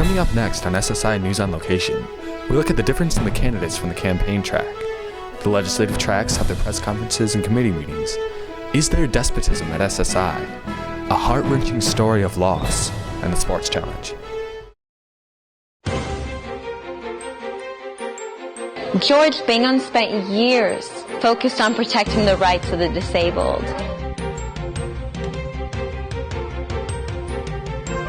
Coming up next on SSI News on Location, we look at the difference in the candidates from the campaign track. The legislative tracks have their press conferences and committee meetings. Is there despotism at SSI? A heart-wrenching story of loss, and the sports challenge. George Bingham spent years focused on protecting the rights of the disabled.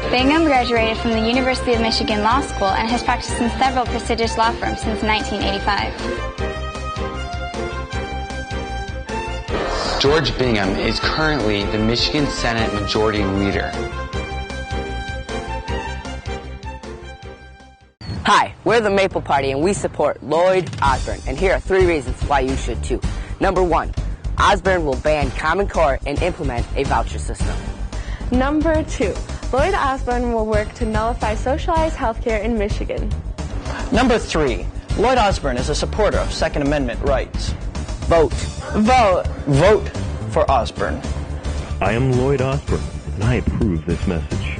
Bingham graduated from the University of Michigan Law School and has practiced in several prestigious law firms since 1985. George Bingham is currently the Michigan Senate Majority Leader. Hi, we're the Maple Party and we support Lloyd Osborne, and here are 3 reasons why you should too. Number 1, Osborne will ban Common Core and implement a voucher system. Number 2, Lloyd Osborne will work to nullify socialized healthcare in Michigan. Number 3, Lloyd Osborne is a supporter of Second Amendment rights. Vote. Vote. Vote for Osborne. I am Lloyd Osborne, and I approve this message.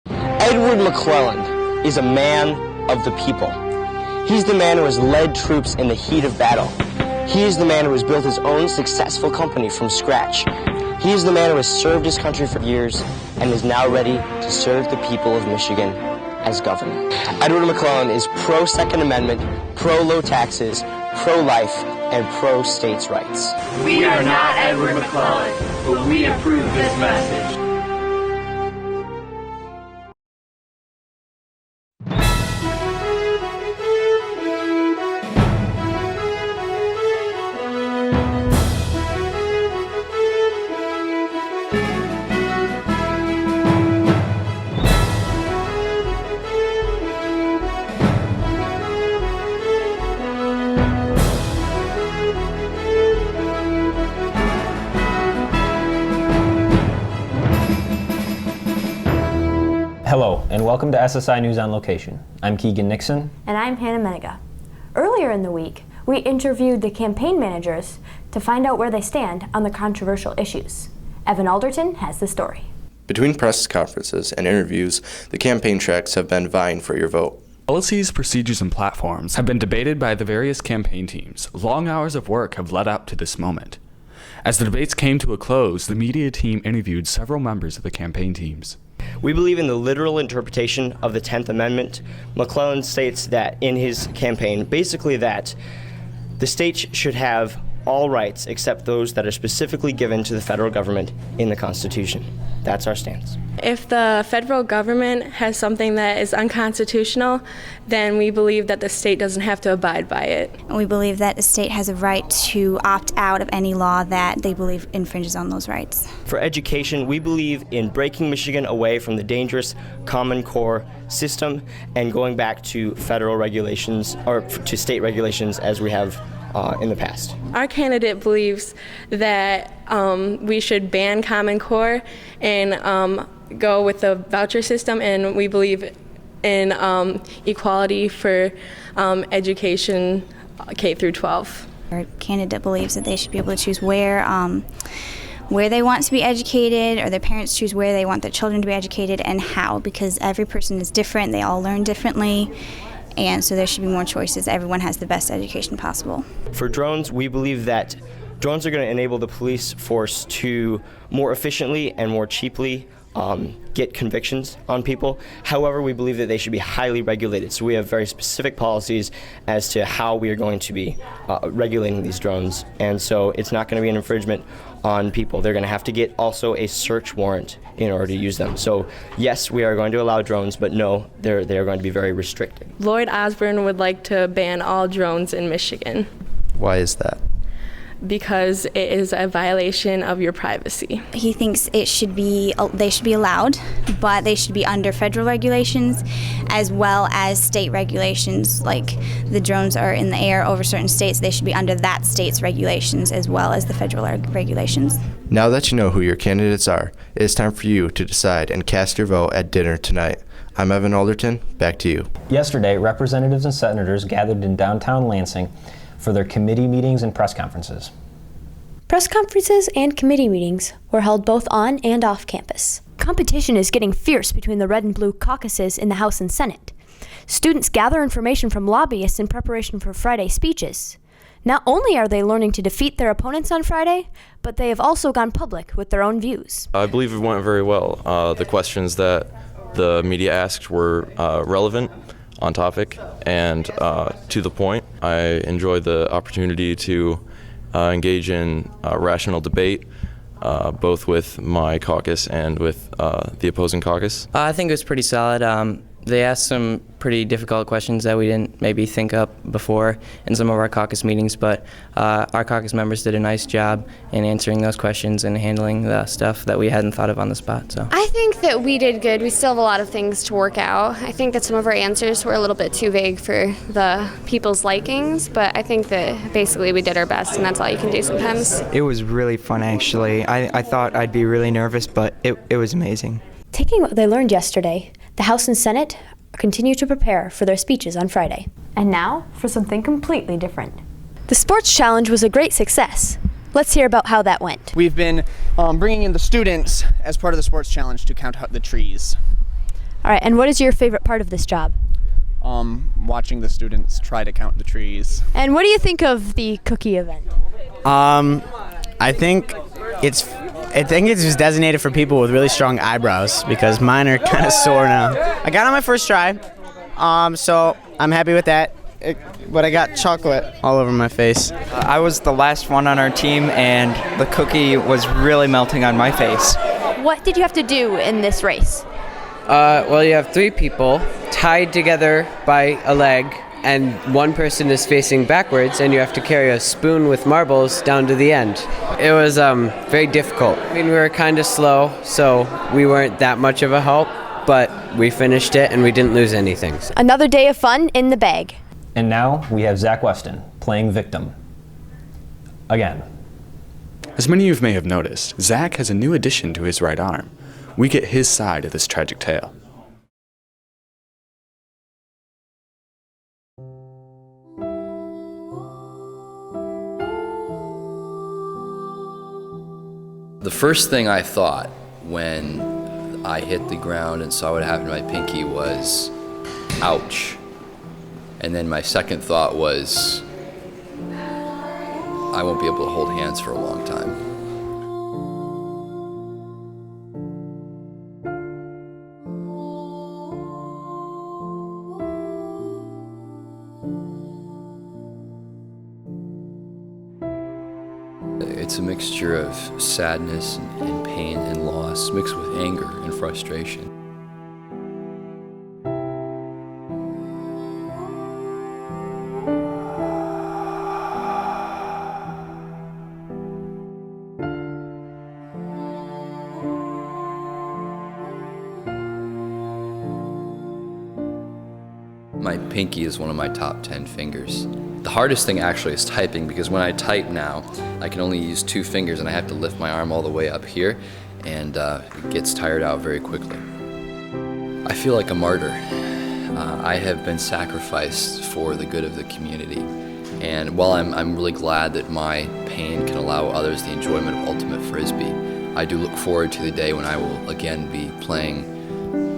Edward McClellan is a man of the people. He's the man who has led troops in the heat of battle. He is the man who has built his own successful company from scratch. He is the man who has served his country for years and is now ready to serve the people of Michigan as governor. Edward McClellan is pro-Second Amendment, pro-low taxes, pro-life, and pro-states' rights. We are not Edward McClellan, but we approve this message. Hello, and welcome to SSI News on Location. I'm Keegan Nixon. And I'm Hannah Menega. Earlier in the week, we interviewed the campaign managers to find out where they stand on the controversial issues. Evan Alderton has the story. Between press conferences and interviews, the campaign tracks have been vying for your vote. Policies, procedures, and platforms have been debated by the various campaign teams. Long hours of work have led up to this moment. As the debates came to a close, the media team interviewed several members of the campaign teams. We believe in the literal interpretation of the 10th Amendment. McClellan states that in his campaign, basically that the state should have all rights except those that are specifically given to the federal government in the Constitution. That's our stance. If the federal government has something that is unconstitutional, then we believe that the state doesn't have to abide by it. We believe that the state has a right to opt out of any law that they believe infringes on those rights. For education, we believe in breaking Michigan away from the dangerous Common Core system and going back to federal regulations, or to state regulations as we have in the past. Our candidate believes that we should ban Common Core and go with the voucher system, and we believe in equality for education K through 12. Our candidate believes that they should be able to choose where they want to be educated, or their parents choose where they want their children to be educated and how, because every person is different, they all learn differently. And so there should be more choices. Everyone has the best education possible. For drones, we believe that drones are going to enable the police force to more efficiently and more cheaply get convictions on people. However, we believe that they should be highly regulated. So we have very specific policies as to how we are going to be regulating these drones. And so it's not going to be an infringement on people. They're going to have to get also a search warrant in order to use them. So yes, we are going to allow drones, but no, they're going to be very restricted. Lloyd Osborne would like to ban all drones in Michigan. Why is that? Because it is a violation of your privacy. He thinks they should be allowed, but they should be under federal regulations as well as state regulations. Like the drones are in the air over certain states, they should be under that state's regulations as well as the federal regulations. Now that you know who your candidates are, it is time for you to decide and cast your vote at dinner tonight. I'm Evan Alderton, back to you. Yesterday, representatives and senators gathered in downtown Lansing for their committee meetings and press conferences. Press conferences and committee meetings were held both on and off campus. competition is getting fierce between the red and blue caucuses in the House and Senate. Students gather information from lobbyists in preparation for Friday speeches. Not only are they learning to defeat their opponents on Friday, but they have also gone public with their own views. I believe it went very well. The questions that the media asked were relevant, on topic, and to the point. I enjoyed the opportunity to engage in rational debate, both with my caucus and with the opposing caucus. I think it was pretty solid. They asked some pretty difficult questions that we didn't maybe think up before in some of our caucus meetings, but our caucus members did a nice job in answering those questions and handling the stuff that we hadn't thought of on the spot. So I think that we did good. We still have a lot of things to work out. I think that some of our answers were a little bit too vague for the people's likings, but I think that basically we did our best, and that's all you can do sometimes. It was really fun, actually. I thought I'd be really nervous, but it was amazing. Taking what they learned yesterday, the House and Senate continue to prepare for their speeches on Friday. And now for something completely different. The sports challenge was a great success. Let's hear about how that went. We've been bringing in the students as part of the sports challenge to count the trees. All right, and what is your favorite part of this job? Watching the students try to count the trees. And what do you think of the cookie event? I think it's just designated for people with really strong eyebrows because mine are kind of sore now. I got it on my first try, so I'm happy with that. But I got chocolate all over my face. I was the last one on our team, and the cookie was really melting on my face. What did you have to do in this race? Well, you have 3 people tied together by a leg, and one person is facing backwards, and you have to carry a spoon with marbles down to the end. It was very difficult. I mean, we were kind of slow, so we weren't that much of a help, but we finished it and we didn't lose anything. Another day of fun in the bag. And now we have Zach Weston playing victim. Again. As many of you may have noticed, Zach has a new addition to his right arm. We get his side of this tragic tale. The first thing I thought when I hit the ground and saw what happened to my pinky was, ouch. And then my second thought was, I won't be able to hold hands for a long time. It's a mixture of sadness and pain and loss mixed with anger and frustration. My pinky is one of my top 10 fingers. The hardest thing actually is typing, because when I type now, I can only use 2 fingers and I have to lift my arm all the way up here, and it gets tired out very quickly. I feel like a martyr. I have been sacrificed for the good of the community, and while I'm really glad that my pain can allow others the enjoyment of ultimate frisbee, I do look forward to the day when I will again be playing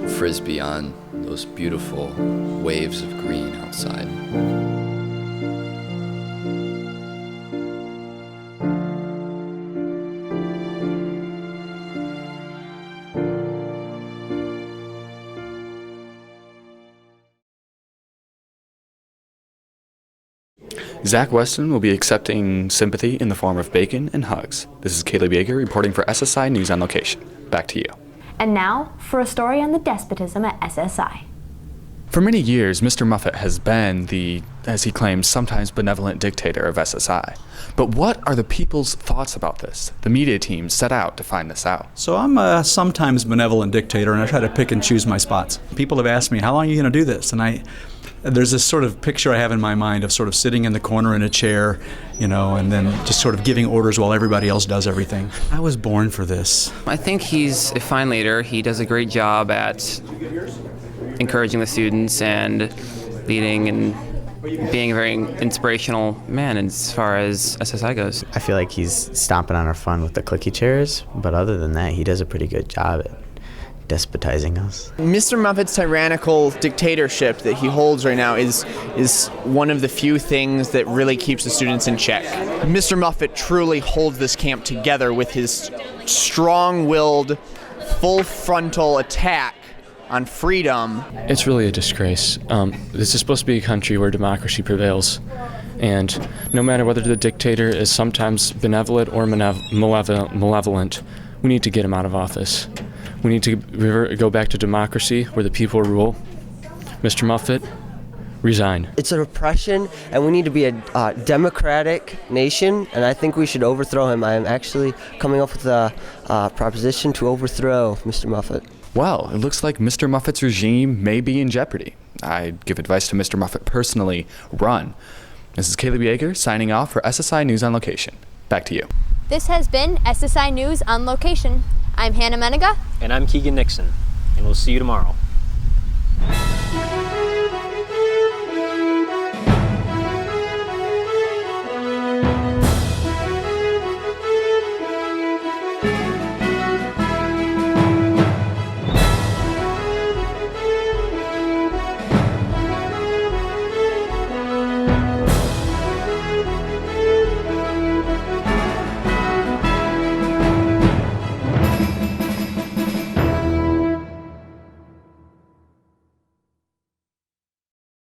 frisbee on those beautiful waves of green outside. Zach Weston will be accepting sympathy in the form of bacon and hugs. This is Caleb Yeager reporting for SSI News on Location. Back to you. And now for a story on the despotism at SSI. For many years, Mr. Muffett has been the, as he claims, sometimes benevolent dictator of SSI. But what are the people's thoughts about this? The media team set out to find this out. So I'm a sometimes benevolent dictator, and I try to pick and choose my spots. People have asked me, how long are you going to do this? And there's this sort of picture I have in my mind of sort of sitting in the corner in a chair, and then just sort of giving orders while everybody else does everything. I was born for this. I think he's a fine leader. He does a great job at encouraging the students and leading and being a very inspirational man as far as SSI goes. I feel like he's stomping on our fun with the clicky chairs, but other than that, he does a pretty good job at despotizing us. Mr. Muffett's tyrannical dictatorship that he holds right now is one of the few things that really keeps the students in check. Mr. Muffett truly holds this camp together with his strong-willed, full frontal attack on freedom. It's really a disgrace. This is supposed to be a country where democracy prevails. And no matter whether the dictator is sometimes benevolent or malevolent, we need to get him out of office. We need to go back to democracy where the people rule. Mr. Muffett, resign. It's a repression, and we need to be a democratic nation, and I think we should overthrow him. I am actually coming up with a proposition to overthrow Mr. Muffett. Well, it looks like Mr. Muffett's regime may be in jeopardy. I'd give advice to Mr. Muffett personally, run. This is Caleb Yeager signing off for SSI News on Location. Back to you. This has been SSI News on Location. I'm Hannah Menega. And I'm Keegan Nixon. And we'll see you tomorrow.